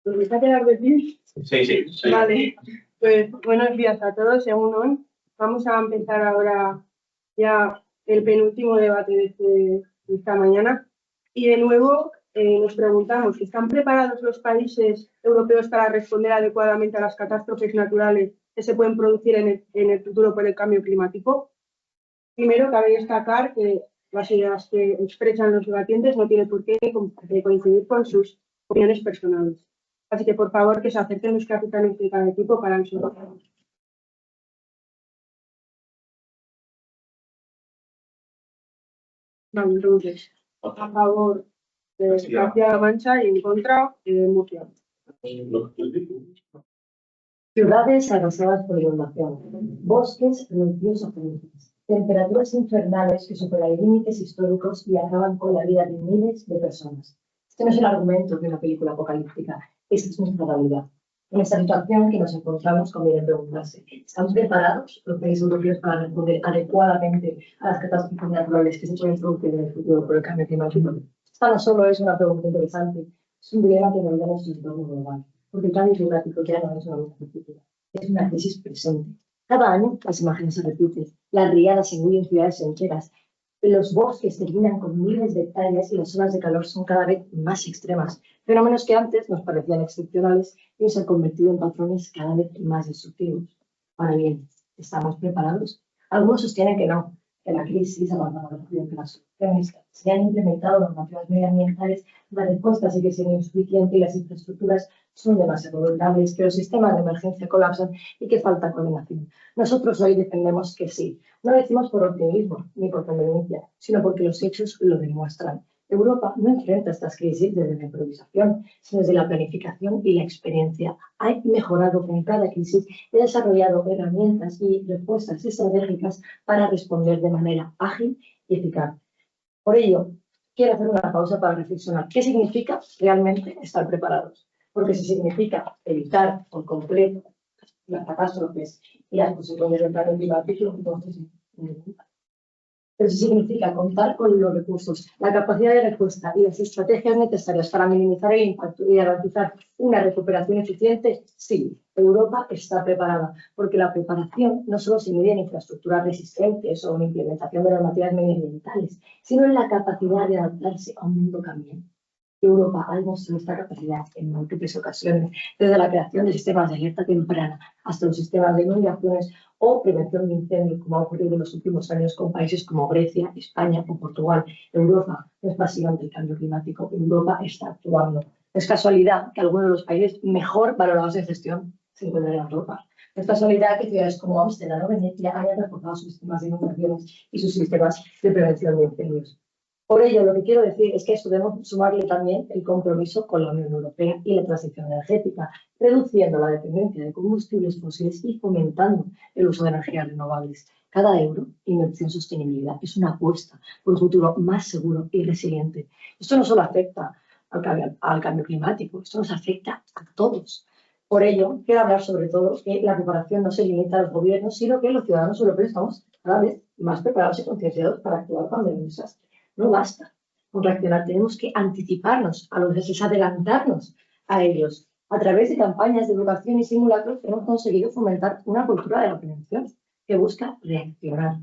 ¿Os vais a quedar de pie? Sí. Vale, pues buenos días a todos, según hoy. Vamos a empezar ahora ya el penúltimo debate de esta mañana. Y de nuevo nos preguntamos, ¿están preparados los países europeos para responder adecuadamente a las catástrofes naturales que se pueden producir en el futuro por el cambio climático? Primero, cabe destacar que las ideas que expresan los debatientes no tienen por qué coincidir con sus opiniones personales. Así que, por favor, que se acerquen los capitanes de cada equipo para nosotros. Vale, entonces, a favor de Castilla-La Mancha y en contra de Murcia. Ciudades arrasadas por inundación, bosques reducidos a cenizas, temperaturas infernales que superan límites históricos y acaban con la vida de miles de personas. Este no es el argumento de una película apocalíptica, esta es nuestra realidad. En esta situación que nos encontramos, conviene preguntarse, ¿estamos preparados los países europeos para responder adecuadamente a las catástrofes naturales que se pueden producir en el futuro por el cambio climático? Esta no solo es una pregunta interesante, es un dilema que nos da nuestro entorno global. Porque el cambio climático ya no es una lucha futura, es una crisis presente. Cada año las imágenes se repiten, las riadas engullen ciudades enteras, los bosques terminan con miles de hectáreas y las olas de calor son cada vez más extremas. Fenómenos que antes nos parecían excepcionales y se han convertido en patrones cada vez más destructivos. Ahora bien, ¿estamos preparados? Algunos sostienen que no, que la crisis ha avanzado más rápido que las soluciones. Se han implementado normativas medioambientales, la respuesta sigue siendo insuficiente y las infraestructuras son demasiado vulnerables, que los sistemas de emergencia colapsan y que falta coordinación. Nosotros hoy defendemos que sí. No lo decimos por optimismo ni por conveniencia, sino porque los hechos lo demuestran. Europa no enfrenta estas crisis desde la improvisación, sino desde la planificación y la experiencia. Ha mejorado con cada crisis y ha desarrollado herramientas y respuestas estratégicas para responder de manera ágil y eficaz. Por ello, quiero hacer una pausa para reflexionar. ¿Qué significa realmente estar preparados? Porque si significa evitar por completo las catástrofes y las consecuencias del cambio climático, entonces pero si significa contar con los recursos, la capacidad de respuesta y las estrategias necesarias para minimizar el impacto y garantizar una recuperación eficiente, sí, Europa está preparada, porque la preparación no solo se mide en infraestructuras resistentes o en implementación de normativas medioambientales, sino en la capacidad de adaptarse a un mundo cambiante. Europa ha demostrado esta capacidad en múltiples ocasiones, desde la creación de sistemas de alerta temprana hasta los sistemas de inundaciones o prevención de incendios, como ha ocurrido en los últimos años con países como Grecia, España o Portugal. Europa no es pasiva ante el cambio climático, Europa está actuando. No es casualidad que algunos de los países mejor valorados en gestión se encuentren en Europa. No es casualidad que ciudades como Ámsterdam o Venecia hayan reforzado sus sistemas de inundaciones y sus sistemas de prevención de incendios. Por ello, lo que quiero decir es que a esto debemos sumarle también el compromiso con la Unión Europea y la transición energética, reduciendo la dependencia de combustibles fósiles y fomentando el uso de energías renovables. Cada euro inversión en sostenibilidad es una apuesta por un futuro más seguro y resiliente. Esto no solo afecta al cambio climático, esto nos afecta a todos. Por ello, quiero hablar sobre todo que la preparación no se limita a los gobiernos, sino que los ciudadanos europeos estamos cada vez más preparados y concienciados para actuar cuando hay un desastre. No basta con reaccionar, tenemos que anticiparnos a los desastres, adelantarnos a ellos. A través de campañas de educación y simulacros hemos conseguido fomentar una cultura de la prevención que busca reaccionar.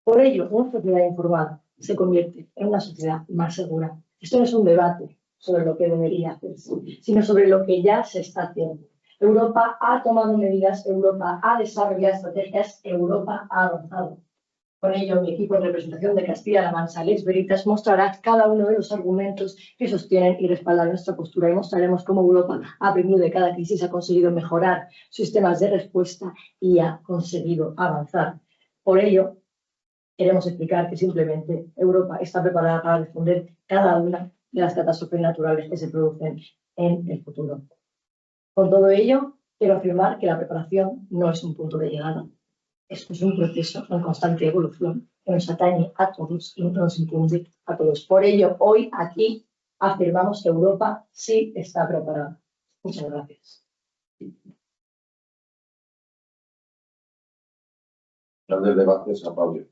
Por ello, una sociedad informada se convierte en una sociedad más segura. Esto no es un debate sobre lo que debería hacerse, sino sobre lo que ya se está haciendo. Europa ha tomado medidas, Europa ha desarrollado estrategias, Europa ha avanzado. Con ello, mi equipo en representación de Castilla-La Mancha, Lex Veritas, mostrará cada uno de los argumentos que sostienen y respaldan nuestra postura y mostraremos cómo Europa ha aprendido de cada crisis, ha conseguido mejorar sistemas de respuesta y ha conseguido avanzar. Por ello, queremos explicar que simplemente Europa está preparada para responder cada una de las catástrofes naturales que se producen en el futuro. Con todo ello, quiero afirmar que la preparación no es un punto de llegada. Esto es un proceso en constante evolución que nos atañe a todos y nos incumbe a todos. Por ello, hoy aquí afirmamos que Europa sí está preparada. Muchas gracias. Grandes debates a Pablo.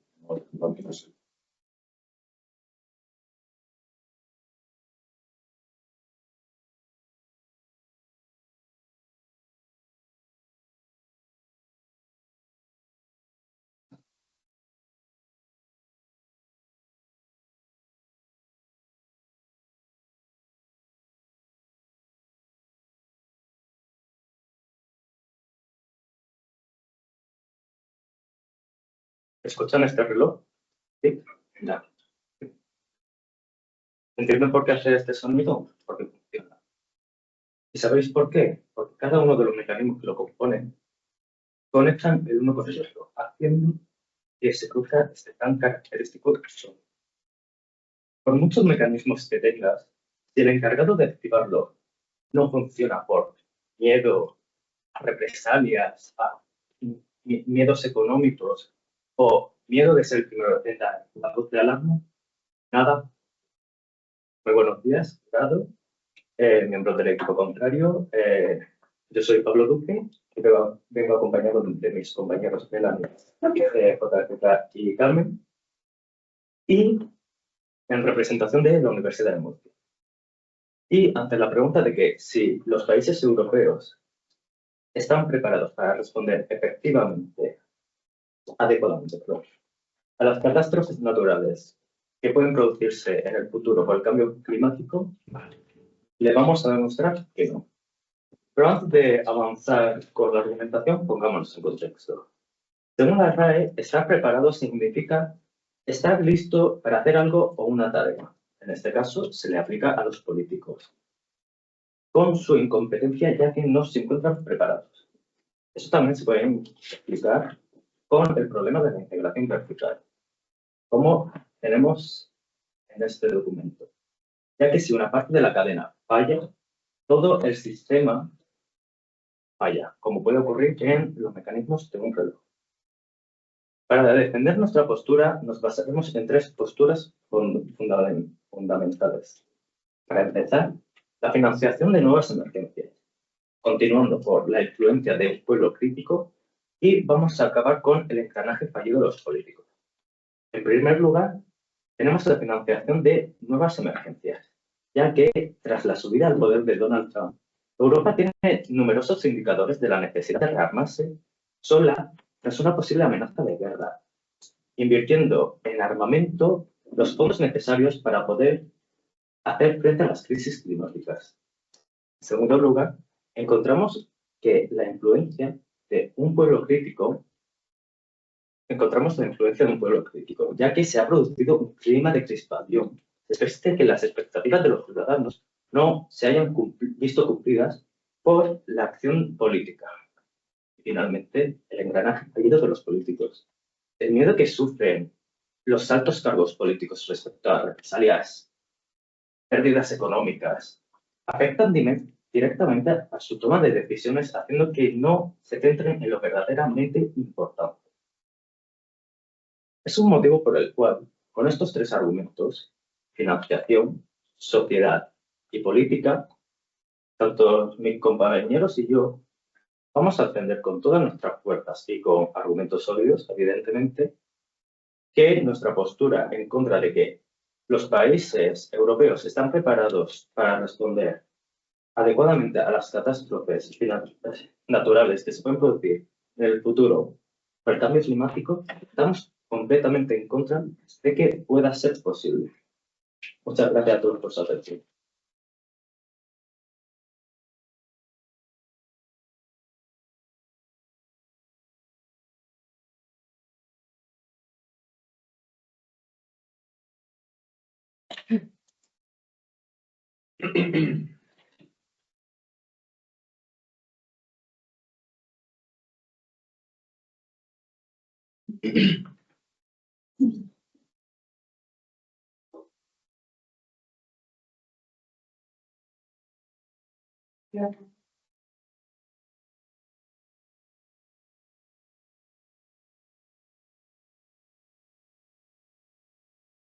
¿Escuchan este reloj? ¿Sí? Ya. ¿Entienden por qué hace este sonido? Porque funciona. ¿Y sabéis por qué? Porque cada uno de los mecanismos que lo componen conectan el uno con el otro, haciendo que se produzca este tan característico sonido. Por muchos mecanismos que tengas, si el encargado de activarlo no funciona por miedo a represalias, a miedos económicos o miedo de ser el primero en dar la voz de alarma, nada. Muy buenos días, jurado, miembros del equipo contrario. Yo soy Pablo Duque y vengo acompañado de mis compañeros Melanie, JJ y Carmen, y en representación de la Universidad de Murcia. Y ante la pregunta de que si los países europeos están preparados para responder efectivamente, adecuadamente, a las catástrofes naturales que pueden producirse en el futuro por el cambio climático, le vamos a demostrar que no. Pero antes de avanzar con la argumentación, pongámonos en contexto. Según la RAE, estar preparado significa estar listo para hacer algo o una tarea. En este caso, se le aplica a los políticos, con su incompetencia ya que no se encuentran preparados. Eso también se puede explicar con el problema de la integración vertical, como tenemos en este documento, ya que si una parte de la cadena falla, todo el sistema falla, como puede ocurrir en los mecanismos de un reloj. Para defender nuestra postura, nos basaremos en tres posturas fundamentales. Para empezar, la financiación de nuevas emergencias, continuando por la influencia de un pueblo crítico, y vamos a acabar con el engranaje fallido de los políticos. En primer lugar, tenemos la financiación de nuevas emergencias, ya que tras la subida al poder de Donald Trump, Europa tiene numerosos indicadores de la necesidad de rearmarse sola tras una posible amenaza de guerra, invirtiendo en armamento los fondos necesarios para poder hacer frente a las crisis climáticas. En segundo lugar, encontramos que la influencia de un pueblo crítico, ya que se ha producido un clima de crispación. Se permite que las expectativas de los ciudadanos no se hayan visto cumplidas por la acción política. Y finalmente, el engranaje fallido de los políticos. El miedo que sufren los altos cargos políticos respecto a represalias, pérdidas económicas, afectan directamente a su toma de decisiones, haciendo que no se centren en lo verdaderamente importante. Es un motivo por el cual, con estos tres argumentos, financiación, sociedad y política, tanto mis compañeros y yo vamos a defender con todas nuestras fuerzas y con argumentos sólidos, evidentemente, que nuestra postura en contra de que los países europeos están preparados para responder adecuadamente a las catástrofes naturales que se pueden producir en el futuro por el cambio climático, estamos completamente en contra de que pueda ser posible. Muchas gracias a todos por su atención.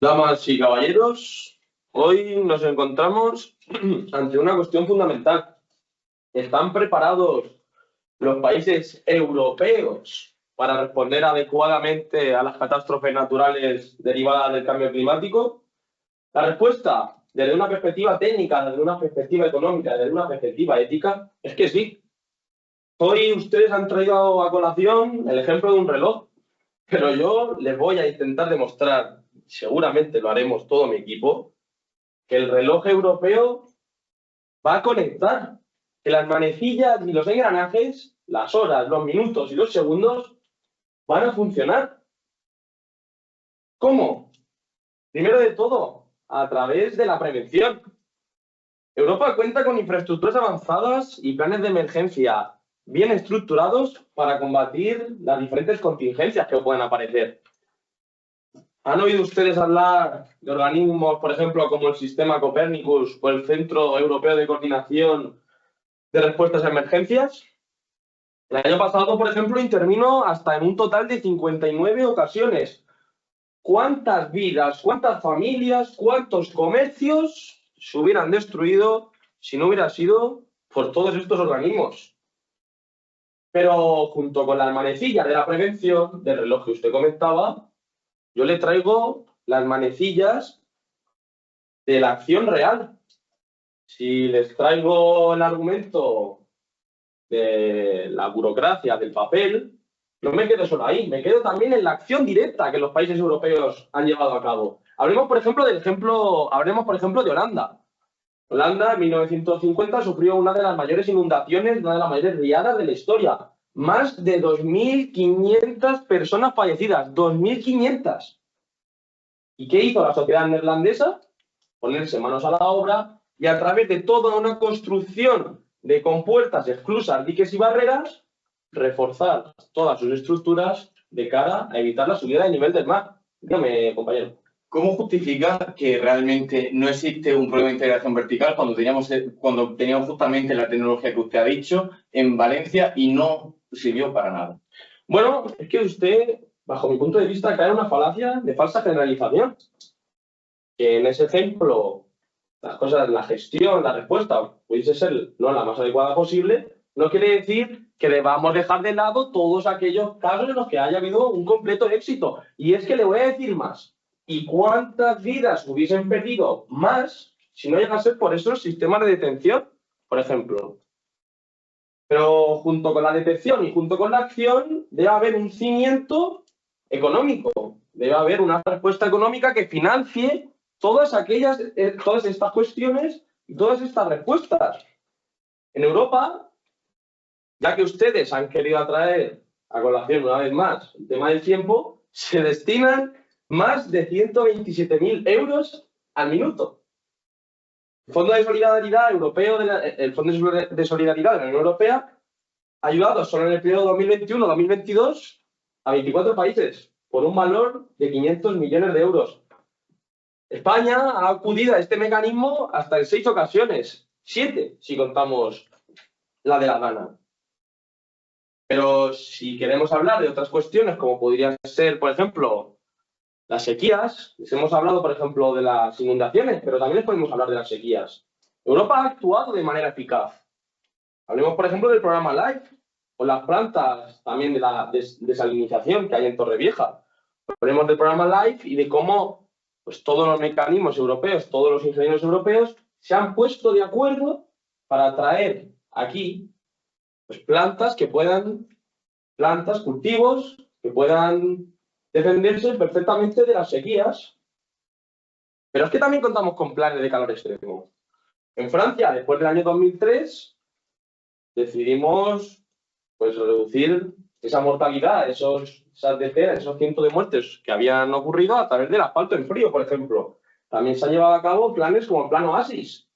Damas y caballeros, hoy nos encontramos ante una cuestión fundamental. ¿Están preparados los países europeos para responder adecuadamente a las catástrofes naturales derivadas del cambio climático? La respuesta, desde una perspectiva técnica, desde una perspectiva económica, desde una perspectiva ética, es que sí. Hoy ustedes han traído a colación el ejemplo de un reloj, pero yo les voy a intentar demostrar, seguramente lo haremos todo mi equipo, que el reloj europeo va a conectar, que las manecillas y los engranajes, las horas, los minutos y los segundos van a funcionar. ¿Cómo? Primero de todo, a través de la prevención. Europa cuenta con infraestructuras avanzadas y planes de emergencia bien estructurados para combatir las diferentes contingencias que puedan aparecer. ¿Han oído ustedes hablar de organismos, por ejemplo, como el Sistema Copernicus o el Centro Europeo de Coordinación de Respuestas a Emergencias? El año pasado, por ejemplo, intervino hasta en un total de 59 ocasiones. ¿Cuántas vidas, cuántas familias, cuántos comercios se hubieran destruido si no hubiera sido por todos estos organismos? Pero junto con las manecillas de la prevención, del reloj que usted comentaba, yo le traigo las manecillas de la acción real. Si les traigo el argumento de la burocracia, del papel, no me quedo solo ahí, me quedo también en la acción directa que los países europeos han llevado a cabo. Hablemos, por ejemplo, de Holanda. Holanda, en 1950, sufrió una de las mayores inundaciones, una de las mayores riadas de la historia. Más de 2.500 personas fallecidas. 2.500. ¿Y qué hizo la sociedad neerlandesa? Ponerse manos a la obra y a través de toda una construcción de compuertas, esclusas, diques y barreras, reforzar todas sus estructuras de cara a evitar la subida del nivel del mar. Dígame, compañero. ¿Cómo justificar que realmente no existe un problema de integración vertical cuando teníamos justamente la tecnología que usted ha dicho en Valencia y no sirvió para nada? Bueno, es que usted, bajo mi punto de vista, cae en una falacia de falsa generalización. Que en ese ejemplo, las cosas, la gestión, la respuesta pudiese ser no la más adecuada posible, no quiere decir que debamos dejar de lado todos aquellos casos en los que haya habido un completo éxito. Y es que le voy a decir más. ¿Y cuántas vidas hubiesen perdido más si no llegase por esos sistemas de detención, por ejemplo? Pero junto con la detección y junto con la acción debe haber un cimiento económico, debe haber una respuesta económica que financie todas estas cuestiones y todas estas respuestas. En Europa, ya que ustedes han querido atraer a colación una vez más el tema del tiempo, se destinan más de 127.000 euros al minuto. El Fondo de Solidaridad Europeo, el Fondo de Solidaridad de la Unión Europea ha ayudado solo en el periodo 2021-2022 a 24 países por un valor de 500 millones de euros. España ha acudido a este mecanismo hasta en 6 ocasiones, 7 si contamos la de La Gana. Pero si queremos hablar de otras cuestiones, como podría ser, por ejemplo, las sequías, les hemos hablado, por ejemplo, de las inundaciones, pero también les podemos hablar de las sequías. Europa ha actuado de manera eficaz. Hablemos, por ejemplo, del programa LIFE, o las plantas también de la desalinización que hay en Torrevieja. Hablemos del programa LIFE y de cómo pues, todos los mecanismos europeos, todos los ingenieros europeos se han puesto de acuerdo para traer aquí pues, plantas, cultivos, que puedan defenderse perfectamente de las sequías. Pero es que también contamos con planes de calor extremo. En Francia, después del año 2003, decidimos pues reducir esa mortalidad, esas decenas, esos cientos de muertes que habían ocurrido a través del asfalto en frío, por ejemplo. También se han llevado a cabo planes como el Plan Oasis,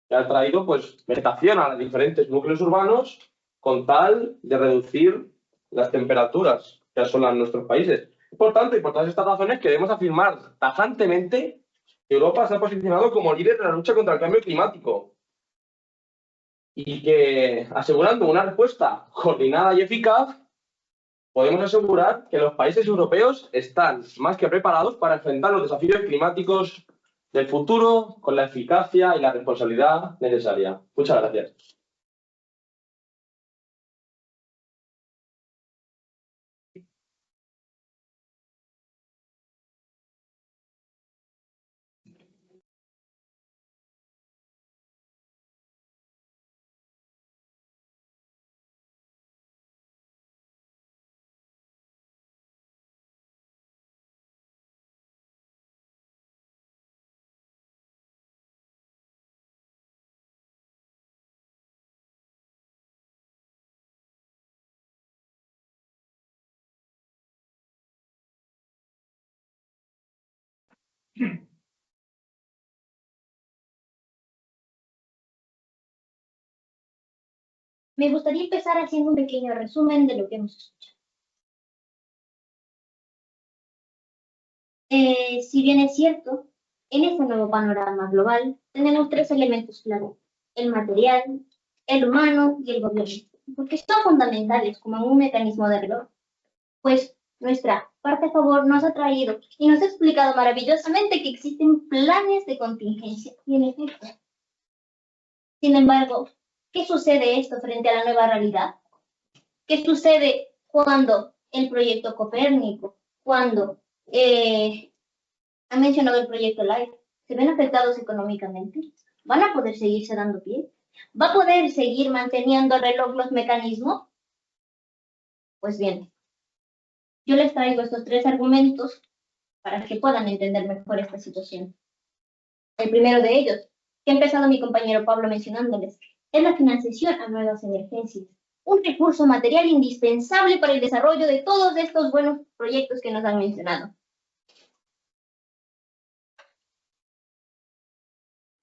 que ha traído pues vegetación a los diferentes núcleos urbanos con tal de reducir las temperaturas que asolan nuestros países. Por tanto, y por todas estas razones, queremos afirmar tajantemente que Europa se ha posicionado como líder de la lucha contra el cambio climático, y que asegurando una respuesta coordinada y eficaz, podemos asegurar que los países europeos están más que preparados para enfrentar los desafíos climáticos del futuro con la eficacia y la responsabilidad necesaria. Muchas gracias. Me gustaría empezar haciendo un pequeño resumen de lo que hemos escuchado. Si bien es cierto, en este nuevo panorama global tenemos tres elementos clave: el material, el humano y el gobierno, porque son fundamentales como un mecanismo de reloj, pues nuestra parte a favor nos ha traído y nos ha explicado maravillosamente que existen planes de contingencia y en efecto. Sin embargo, ¿qué sucede esto frente a la nueva realidad? ¿Qué sucede cuando el proyecto Copérnico, cuando han mencionado el proyecto LIFE, se ven afectados económicamente? ¿Van a poder seguirse dando pie? ¿Va a poder seguir manteniendo el reloj los mecanismos? Pues bien, yo les traigo estos tres argumentos para que puedan entender mejor esta situación. El primero de ellos, que ha empezado mi compañero Pablo mencionándoles, es la financiación a nuevas emergencias, un recurso material indispensable para el desarrollo de todos estos buenos proyectos que nos han mencionado.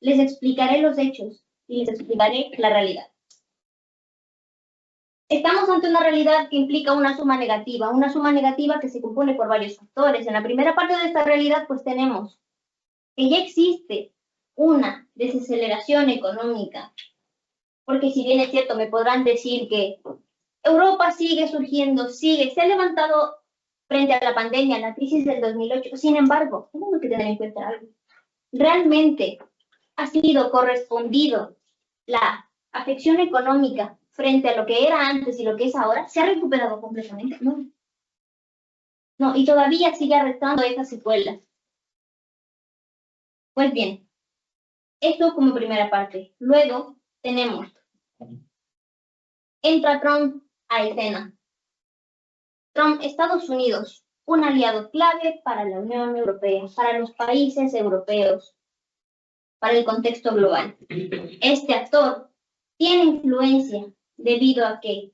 Les explicaré los hechos y les explicaré la realidad. Estamos ante una realidad que implica una suma negativa que se compone por varios factores. En la primera parte de esta realidad, pues tenemos que ya existe una desaceleración económica, porque si bien es cierto, me podrán decir que Europa sigue surgiendo, se ha levantado frente a la pandemia, la crisis del 2008, sin embargo, tenemos que tener en cuenta algo. ¿Realmente ha sido correspondido la afección económica frente a lo que era antes y lo que es ahora? ¿Se ha recuperado completamente? No. No, y todavía sigue arrastrando esas secuelas. Pues bien, esto como primera parte. Luego tenemos, entra Trump a escena. Trump, Estados Unidos, un aliado clave para la Unión Europea, para los países europeos, para el contexto global. Este actor tiene influencia debido a que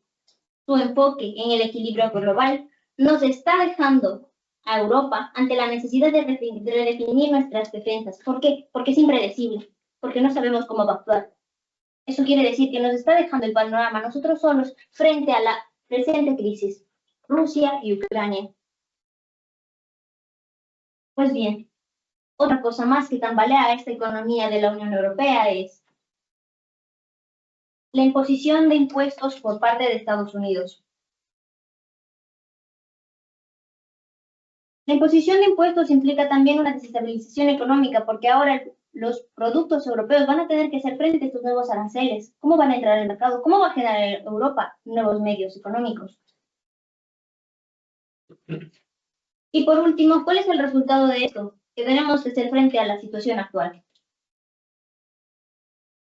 su enfoque en el equilibrio global nos está dejando a Europa ante la necesidad de redefinir nuestras defensas. ¿Por qué? Porque es impredecible, porque no sabemos cómo va a actuar. Eso quiere decir que nos está dejando el panorama nosotros solos frente a la presente crisis, Rusia y Ucrania. Pues bien, otra cosa más que tambalea esta economía de la Unión Europea es la imposición de impuestos por parte de Estados Unidos. La imposición de impuestos implica también una desestabilización económica, porque ahora los productos europeos van a tener que hacer frente a estos nuevos aranceles. ¿Cómo van a entrar al mercado? ¿Cómo va a generar Europa nuevos medios económicos? Y por último, ¿cuál es el resultado de esto? Que tenemos que hacer frente a la situación actual.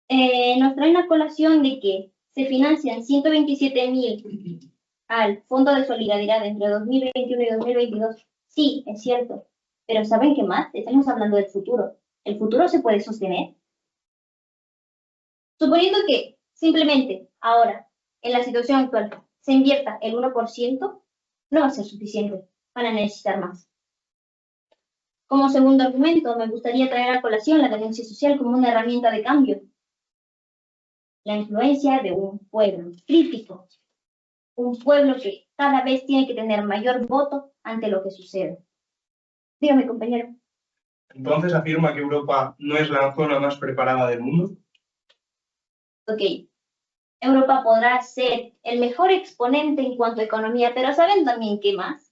Nos trae una colación de que se financian 127.000 al Fondo de Solidaridad entre 2021 y 2022. Sí, es cierto. Pero ¿saben qué más? Estamos hablando del futuro. ¿El futuro se puede sostener? Suponiendo que simplemente ahora, en la situación actual, se invierta el 1%, no va a ser suficiente. Van a necesitar más. Como segundo argumento, me gustaría traer a colación la denuncia social como una herramienta de cambio. La influencia de un pueblo crítico. Un pueblo que cada vez tiene que tener mayor voto ante lo que sucede. Dígame, compañero. Entonces afirma que Europa no es la zona más preparada del mundo. Ok. Europa podrá ser el mejor exponente en cuanto a economía, pero ¿saben también qué más?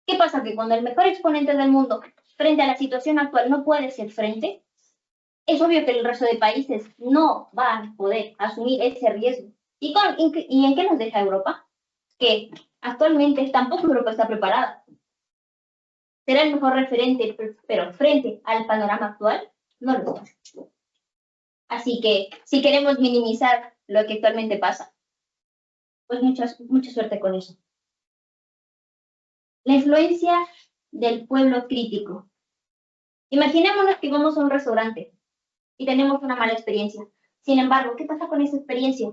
¿Qué pasa? Que cuando el mejor exponente del mundo frente a la situación actual no puede hacer frente, es obvio que el resto de países no va a poder asumir ese riesgo. ¿Y en qué nos deja Europa? Que actualmente tampoco Europa está preparada. ¿Será el mejor referente, pero frente al panorama actual? No lo está. Así que, si queremos minimizar lo que actualmente pasa, pues mucha suerte con eso. La influencia del pueblo crítico. Imaginémonos que vamos a un restaurante y tenemos una mala experiencia. Sin embargo, ¿qué pasa con esa experiencia?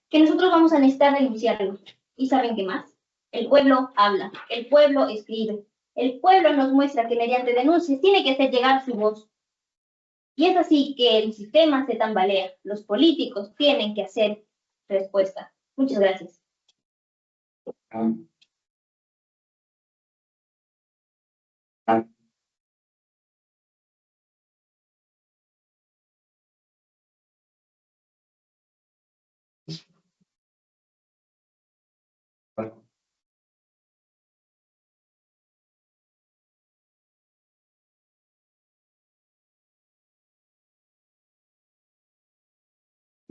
Que nosotros vamos a necesitar denunciarlo. ¿Y saben qué más? El pueblo habla, el pueblo escribe. El pueblo nos muestra que mediante denuncias tiene que hacer llegar su voz. Y es así que el sistema se tambalea. Los políticos tienen que hacer respuesta. Muchas gracias.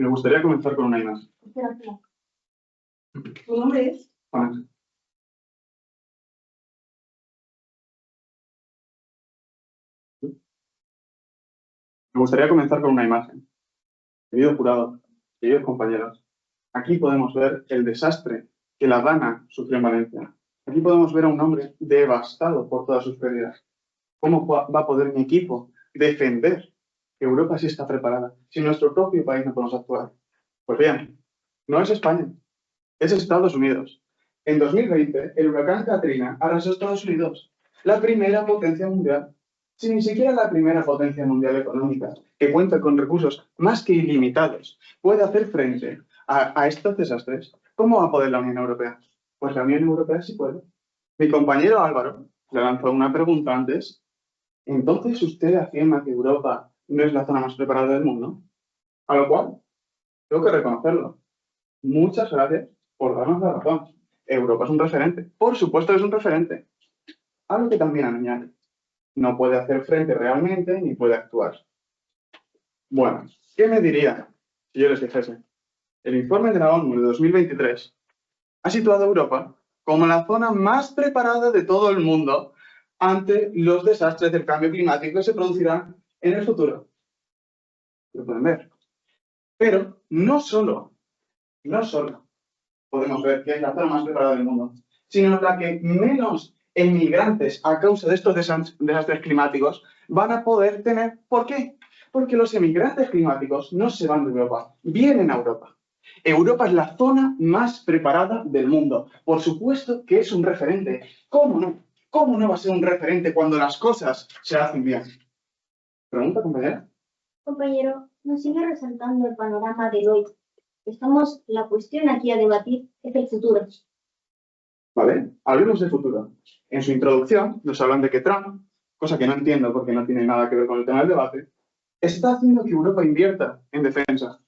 Me gustaría comenzar con una imagen. ¿Tu nombre es? Juan. Me gustaría comenzar con una imagen. Querido jurado, queridos compañeros, aquí podemos ver el desastre que la Dana sufrió en Valencia. Aquí podemos ver a un hombre devastado por todas sus pérdidas. ¿Cómo va a poder mi equipo defender que Europa sí está preparada si nuestro propio país no podemos actuar? Pues bien, no es España, es Estados Unidos. En 2020, el huracán Katrina arrasó Estados Unidos, la primera potencia mundial. Si ni siquiera la primera potencia mundial económica, que cuenta con recursos más que ilimitados, puede hacer frente a estos desastres, ¿cómo va a poder la Unión Europea? Pues la Unión Europea sí puede. Mi compañero Álvaro le lanzó una pregunta antes. ¿Entonces usted afirma que Europa no es la zona más preparada del mundo? A lo cual, tengo que reconocerlo. Muchas gracias por darnos la razón. Europa es un referente. Por supuesto que es un referente. Algo que también añade. No puede hacer frente realmente ni puede actuar. Bueno, ¿qué me diría si yo les dijese? El informe de la ONU de 2023 ha situado a Europa como la zona más preparada de todo el mundo ante los desastres del cambio climático que se producirán en el futuro. Lo pueden ver. Pero no solo podemos ver que es la zona más preparada del mundo, sino la que menos emigrantes a causa de estos desastres climáticos van a poder tener. ¿Por qué? Porque los emigrantes climáticos no se van de Europa, vienen a Europa. Europa es la zona más preparada del mundo. Por supuesto que es un referente. ¿Cómo no? ¿Cómo no va a ser un referente cuando las cosas se hacen bien? ¿Pregunta, compañera? Compañero, nos sigue resaltando el panorama del hoy. La cuestión aquí a debatir es el futuro. Vale, hablemos del futuro. En su introducción nos hablan de que Trump, cosa que no entiendo porque no tiene nada que ver con el tema del debate, está haciendo que Europa invierta en defensa.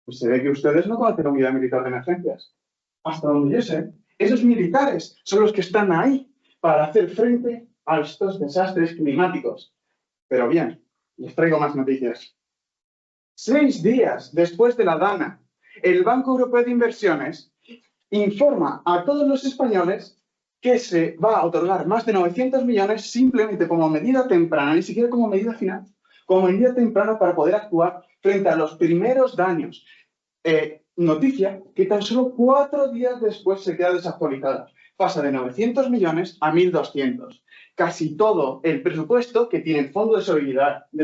Pues se ve que ustedes no conocen la unidad militar de emergencias. Hasta donde yo sé, esos militares son los que están ahí para hacer frente a estos desastres climáticos. Pero bien, les traigo más noticias. 6 días después de la Dana, el Banco Europeo de Inversiones informa a todos los españoles que se va a otorgar más de 900 millones simplemente como medida temprana, ni siquiera como medida final, como medida temprana para poder actuar frente a los primeros daños. Noticia que tan solo 4 días después se queda desactualizada. Pasa de 900 millones a 1.200. Casi todo el presupuesto que tiene el Fondo de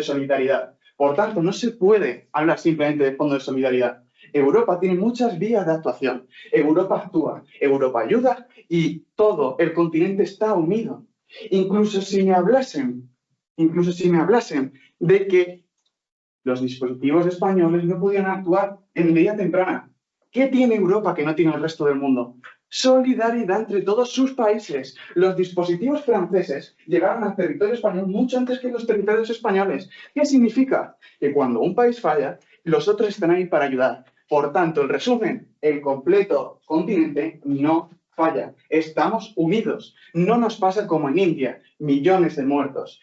Solidaridad. Por tanto, no se puede hablar simplemente del Fondo de Solidaridad. Europa tiene muchas vías de actuación. Europa actúa, Europa ayuda y todo el continente está unido. Incluso si me hablasen de que los dispositivos españoles no podían actuar en medida temprana. ¿Qué tiene Europa que no tiene el resto del mundo? Solidaridad entre todos sus países. Los dispositivos franceses llegaron al territorio español mucho antes que los territorios españoles. ¿Qué significa? Que cuando un país falla, los otros están ahí para ayudar. Por tanto, en resumen, el completo continente no falla. Estamos unidos. No nos pasa como en India, millones de muertos.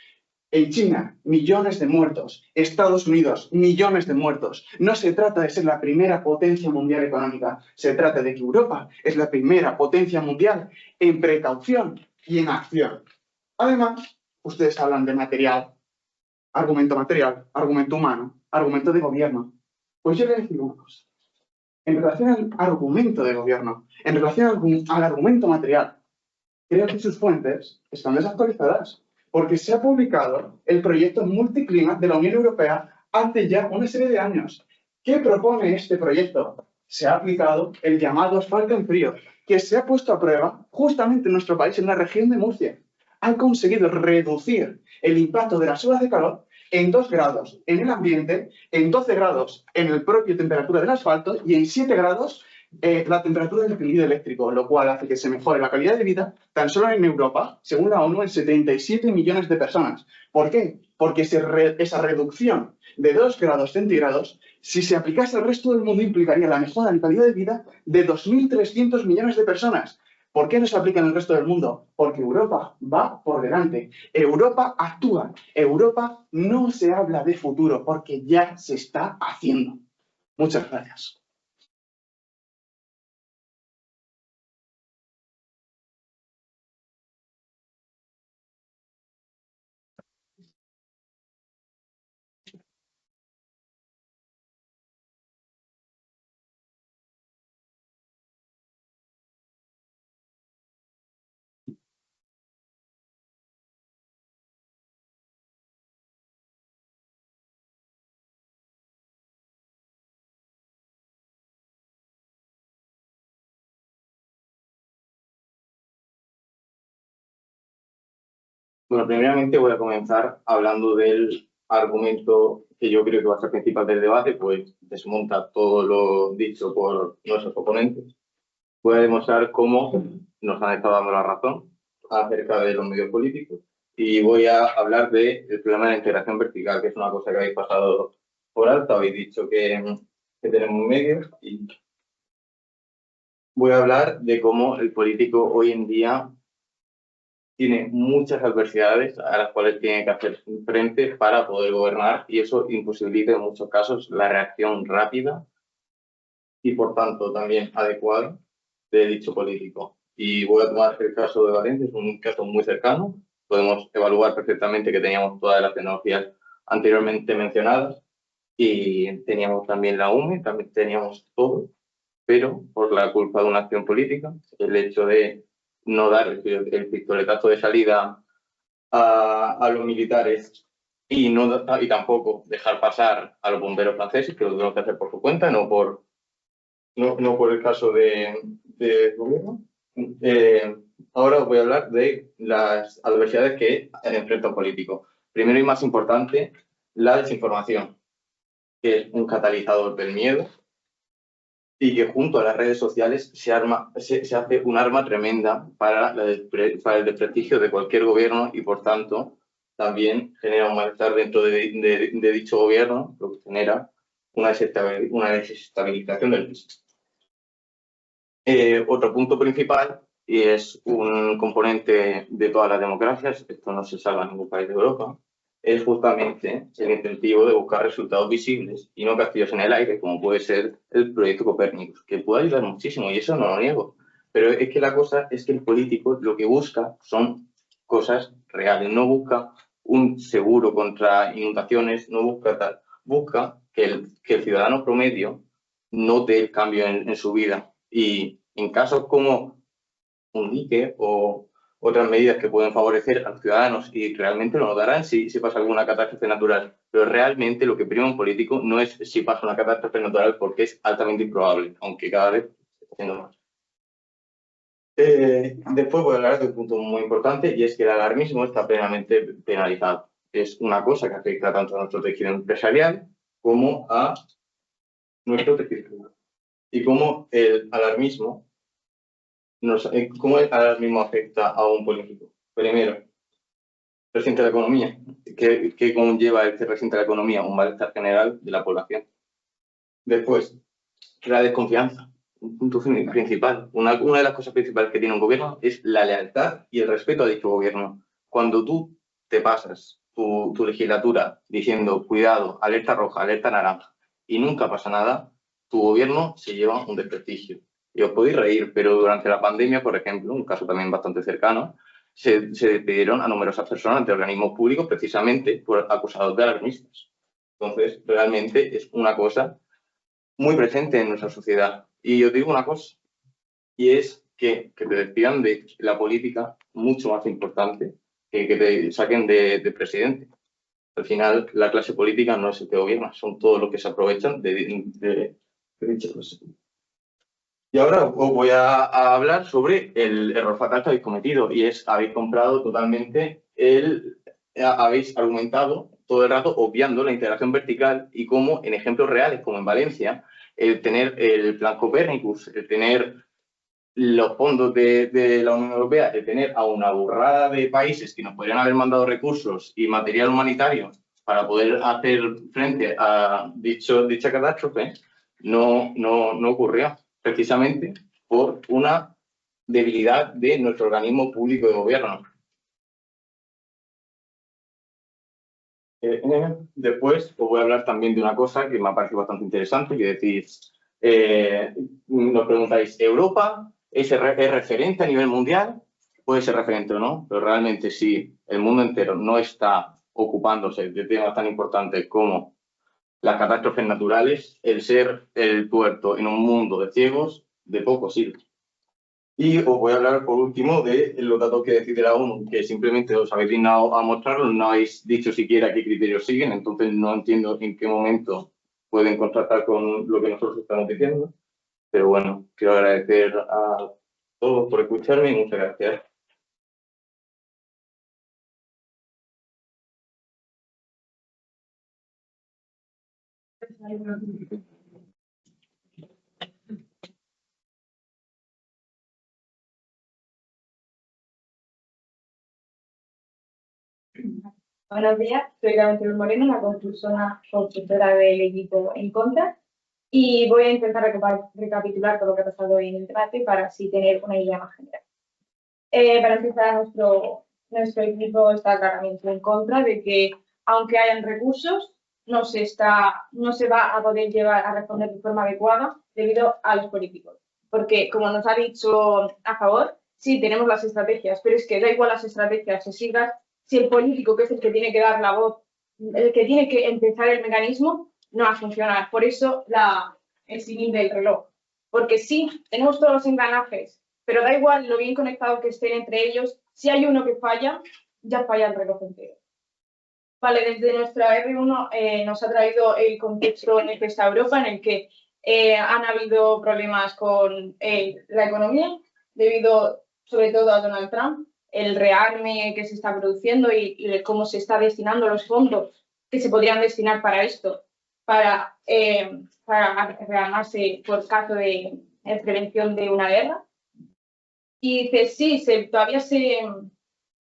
En China, millones de muertos. Estados Unidos, millones de muertos. No se trata de ser la primera potencia mundial económica. Se trata de que Europa es la primera potencia mundial en precaución y en acción. Además, ustedes hablan de material, argumento humano, argumento de gobierno. Pues yo les digo una cosa. En relación al argumento de gobierno, en relación al argumento material, creo que sus fuentes están desactualizadas. Porque se ha publicado el proyecto Multiclima de la Unión Europea hace ya una serie de años. ¿Qué propone este proyecto? Se ha aplicado el llamado asfalto en frío, que se ha puesto a prueba justamente en nuestro país, en la región de Murcia. ha conseguido reducir el impacto de las olas de calor en 2 grados en el ambiente, en 12 grados en el propio temperatura del asfalto y en 7 grados la temperatura del tendido eléctrico, lo cual hace que se mejore la calidad de vida tan solo en Europa, según la ONU, en 77 millones de personas. ¿Por qué? Porque esa reducción de 2 grados centígrados, si se aplicase al resto del mundo, implicaría la mejora en calidad de vida de 2.300 millones de personas. ¿Por qué no se aplica en el resto del mundo? Porque Europa va por delante. Europa actúa. Europa no se habla de futuro porque ya se está haciendo. Muchas gracias. Bueno, primeramente voy a comenzar hablando del argumento que yo creo que va a ser principal del debate, pues desmonta todo lo dicho por nuestros oponentes. Voy a demostrar cómo nos han estado dando la razón acerca de los medios políticos y voy a hablar del problema de la integración vertical, que es una cosa que habéis pasado por alto, habéis dicho que tenemos medios, y voy a hablar de cómo el político hoy en día tiene muchas adversidades a las cuales tiene que hacer frente para poder gobernar, y eso imposibilita en muchos casos la reacción rápida y por tanto también adecuada de dicho político. Y voy a tomar el caso de Valencia, es un caso muy cercano. Podemos evaluar perfectamente que teníamos todas las tecnologías anteriormente mencionadas y teníamos también la UME, también teníamos todo, pero por la culpa de una acción política, el hecho de no dar el pistoletazo de salida a los militares y tampoco dejar pasar a los bomberos franceses, que lo tuvieron que hacer por su cuenta, no por el caso de gobierno. Ahora os voy a hablar de las adversidades que enfrenta un político. Primero y más importante, la desinformación, que es un catalizador del miedo y que junto a las redes sociales se hace un arma tremenda para el desprestigio de cualquier gobierno y, por tanto, también genera un malestar dentro de dicho gobierno, lo que genera una desestabilización del mismo. Otro punto principal, y es un componente de todas las democracias, esto no se salva en ningún país de Europa, es justamente el incentivo de buscar resultados visibles y no castillos en el aire, como puede ser el proyecto Copérnicus, que puede ayudar muchísimo, y eso no lo niego. Pero es que la cosa es que el político lo que busca son cosas reales, no busca un seguro contra inundaciones, no busca tal, busca que el ciudadano promedio note el cambio en su vida. Y en casos como un dique o otras medidas que pueden favorecer a los ciudadanos, y realmente lo notarán si pasa alguna catástrofe natural, pero realmente lo que prima un político no es si pasa una catástrofe natural, porque es altamente improbable, aunque cada vez está siendo más. Después voy a hablar de un punto muy importante, y es que el alarmismo está plenamente penalizado. Es una cosa que afecta tanto a nuestro tejido empresarial como a nuestro tejido. Y cómo el alarmismo afecta a un político. Primero, resiente la economía. ¿Qué conlleva el que resiente la economía? Un malestar general de la población. Después, la desconfianza. Un punto principal. Una de las cosas principales que tiene un gobierno es la lealtad y el respeto a dicho gobierno. Cuando tú te pasas tu legislatura diciendo cuidado, alerta roja, alerta naranja, y nunca pasa nada, tu gobierno se lleva un desprestigio. Y os podéis reír, pero durante la pandemia, por ejemplo, un caso también bastante cercano, se despidieron a numerosas personas de organismos públicos precisamente por acusados de alarmistas. Entonces, realmente es una cosa muy presente en nuestra sociedad. Y os digo una cosa, y es que te despidan de la política mucho más importante que te saquen de presidente. Al final, la clase política no es el que gobierna, son todos los que se aprovechan de dicha clase. Y ahora os voy a hablar sobre el error fatal que habéis cometido, y es, habéis comprado totalmente habéis argumentado todo el rato obviando la integración vertical y cómo en ejemplos reales, como en Valencia, el tener el plan Copernicus, el tener los fondos de la Unión Europea, el tener a una burrada de países que nos podrían haber mandado recursos y material humanitario para poder hacer frente a dicha catástrofe, no ocurrió, precisamente por una debilidad de nuestro organismo público de gobierno. Después os voy a hablar también de una cosa que me ha parecido bastante interesante, que decís, nos preguntáis, ¿Europa es referente a nivel mundial? Puede ser referente o no, pero realmente si el mundo entero no está ocupándose de temas tan importantes como las catástrofes naturales, el ser el tuerto en un mundo de ciegos de poco sirve. Y os voy a hablar por último de los datos que decide la ONU, que simplemente os habéis dignado a mostrarlos, no habéis dicho siquiera qué criterios siguen, entonces no entiendo en qué momento pueden contrastar con lo que nosotros estamos diciendo. Pero bueno, quiero agradecer a todos por escucharme y muchas gracias. Buenos días, soy Gabriela Moreno, la consultora del equipo En Contra, y voy a intentar recapitular todo lo que ha pasado en el debate para así tener una idea más general. Para empezar, nuestro equipo está claramente en contra de que, aunque hayan recursos, no se va a poder llevar a responder de forma adecuada debido a los políticos. Porque, como nos ha dicho a favor, sí, tenemos las estrategias, pero es que da igual las estrategias se sigan si el político, que es el que tiene que dar la voz, el que tiene que empezar el mecanismo, no va a funcionar. Por eso el símil del reloj. Porque sí, tenemos todos los engranajes, pero da igual lo bien conectado que estén entre ellos, si hay uno que falla, ya falla el reloj entero. Vale, desde nuestra R1 nos ha traído el contexto en el que está Europa, en el que han habido problemas con la economía, debido sobre todo a Donald Trump, el rearme que se está produciendo y cómo se está destinando los fondos que se podrían destinar para esto, para rearmarse por caso de prevención de una guerra. Y dice, sí,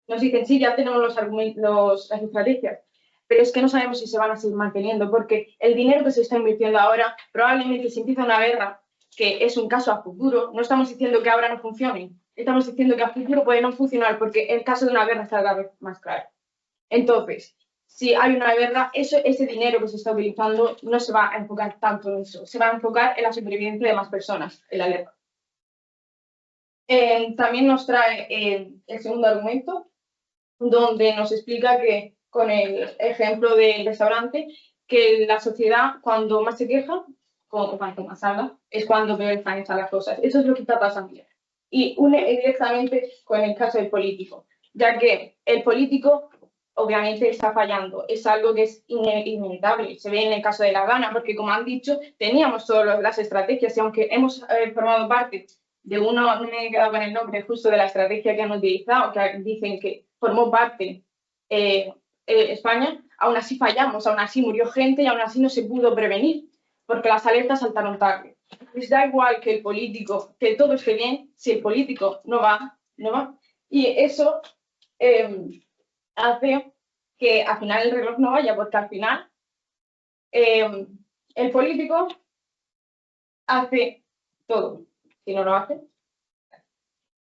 nos dicen, sí, ya tenemos los argumentos, las estrategias, pero es que no sabemos si se van a seguir manteniendo, porque el dinero que se está invirtiendo ahora, probablemente si empieza una guerra, que es un caso a futuro, no estamos diciendo que ahora no funcione, estamos diciendo que a futuro puede no funcionar, porque el caso de una guerra está cada vez más claro. Entonces, si hay una guerra, ese dinero que se está utilizando no se va a enfocar tanto en eso, se va a enfocar en la supervivencia de más personas en la guerra. También nos trae el segundo argumento, donde nos explica que, con el ejemplo del restaurante, que la sociedad cuando más se queja, cuanto más habla, es cuando peor están las cosas. Eso es lo que está pasando. Y une directamente con el caso del político, ya que el político obviamente está fallando. Es algo que es inevitable. Se ve en el caso de La Habana, porque como han dicho, teníamos todas las estrategias y aunque hemos formado parte de uno, no me he quedado con el nombre justo de la estrategia que han utilizado, que dicen que formó parte España, aún así fallamos, aún así murió gente y aún así no se pudo prevenir, porque las alertas saltaron tarde. Les da igual que el político, que todo esté bien, si el político no va. Y eso hace que al final el reloj no vaya, porque al final el político hace todo. Si no lo hace.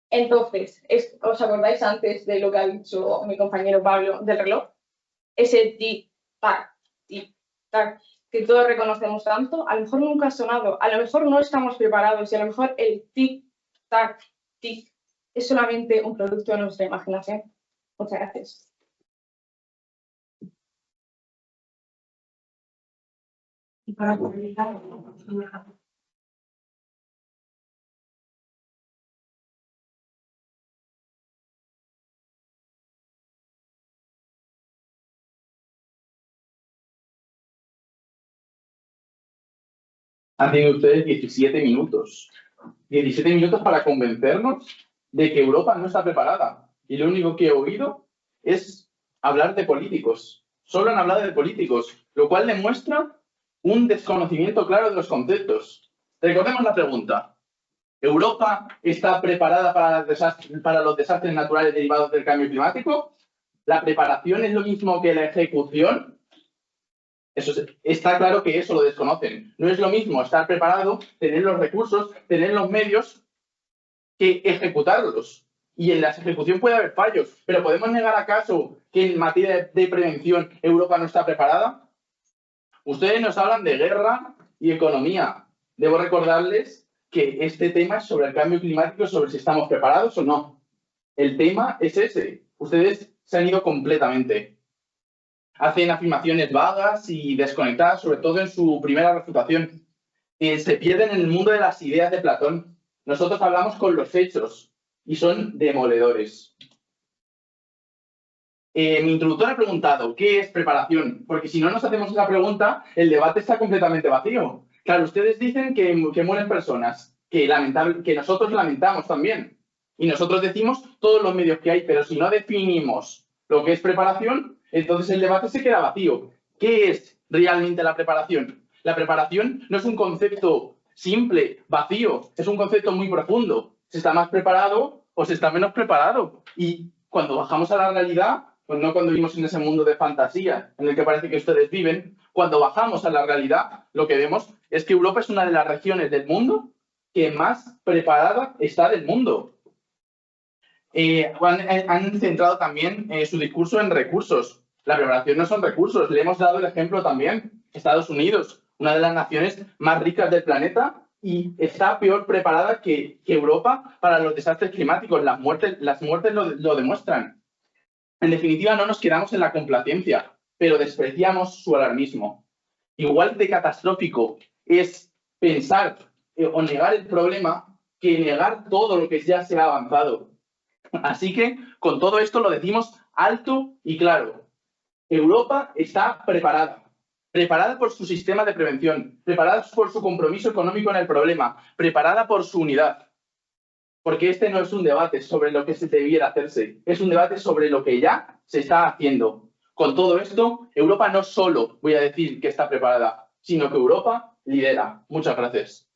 Entonces, ¿os acordáis antes de lo que ha dicho mi compañero Pablo del reloj? Ese tic-tac, tic-tac, que todos reconocemos tanto, a lo mejor nunca ha sonado, a lo mejor no estamos preparados y a lo mejor el tic-tac, tic, es solamente un producto de nuestra imaginación. Muchas gracias. Y para finalizar, Han tenido ustedes 17 minutos 17 minutos para convencernos de que Europa no está preparada. Y lo único que he oído es hablar de políticos. Solo han hablado de políticos, lo cual demuestra un desconocimiento claro de los conceptos. Recordemos la pregunta. ¿Europa está preparada para los desastres naturales derivados del cambio climático? ¿La preparación es lo mismo que la ejecución? Está claro que eso lo desconocen. No es lo mismo estar preparado, tener los recursos, tener los medios, que ejecutarlos. Y en la ejecución puede haber fallos, pero ¿podemos negar acaso que en materia de prevención Europa no está preparada? Ustedes nos hablan de guerra y economía. Debo recordarles que este tema es sobre el cambio climático, sobre si estamos preparados o no. El tema es ese. Ustedes se han ido completamente. Hacen afirmaciones vagas y desconectadas, sobre todo en su primera refutación. Se pierden en el mundo de las ideas de Platón. Nosotros hablamos con los hechos y son demoledores. Mi introductor ha preguntado, ¿qué es preparación? Porque si no nos hacemos esa pregunta, el debate está completamente vacío. Claro, ustedes dicen que mueren personas, que nosotros lamentamos también. Y nosotros decimos todos los medios que hay, pero si no definimos lo que es preparación, entonces el debate se queda vacío. ¿Qué es realmente la preparación? La preparación no es un concepto simple, vacío, es un concepto muy profundo. ¿Se está más preparado o se está menos preparado? Y cuando bajamos a la realidad, pues no cuando vivimos en ese mundo de fantasía en el que parece que ustedes viven, cuando bajamos a la realidad, lo que vemos es que Europa es una de las regiones del mundo que más preparada está del mundo. Han centrado también su discurso en recursos. La preparación no son recursos, le hemos dado el ejemplo también. Estados Unidos, una de las naciones más ricas del planeta, y está peor preparada que Europa para los desastres climáticos. Las muertes lo demuestran. En definitiva, no nos quedamos en la complacencia, pero despreciamos su alarmismo. Igual de catastrófico es pensar o negar el problema que negar todo lo que ya se ha avanzado. Así que, con todo esto lo decimos alto y claro. Europa está preparada. Preparada por su sistema de prevención, preparada por su compromiso económico en el problema, preparada por su unidad. Porque este no es un debate sobre lo que se debiera hacerse, es un debate sobre lo que ya se está haciendo. Con todo esto, Europa no solo voy a decir que está preparada, sino que Europa lidera. Muchas gracias.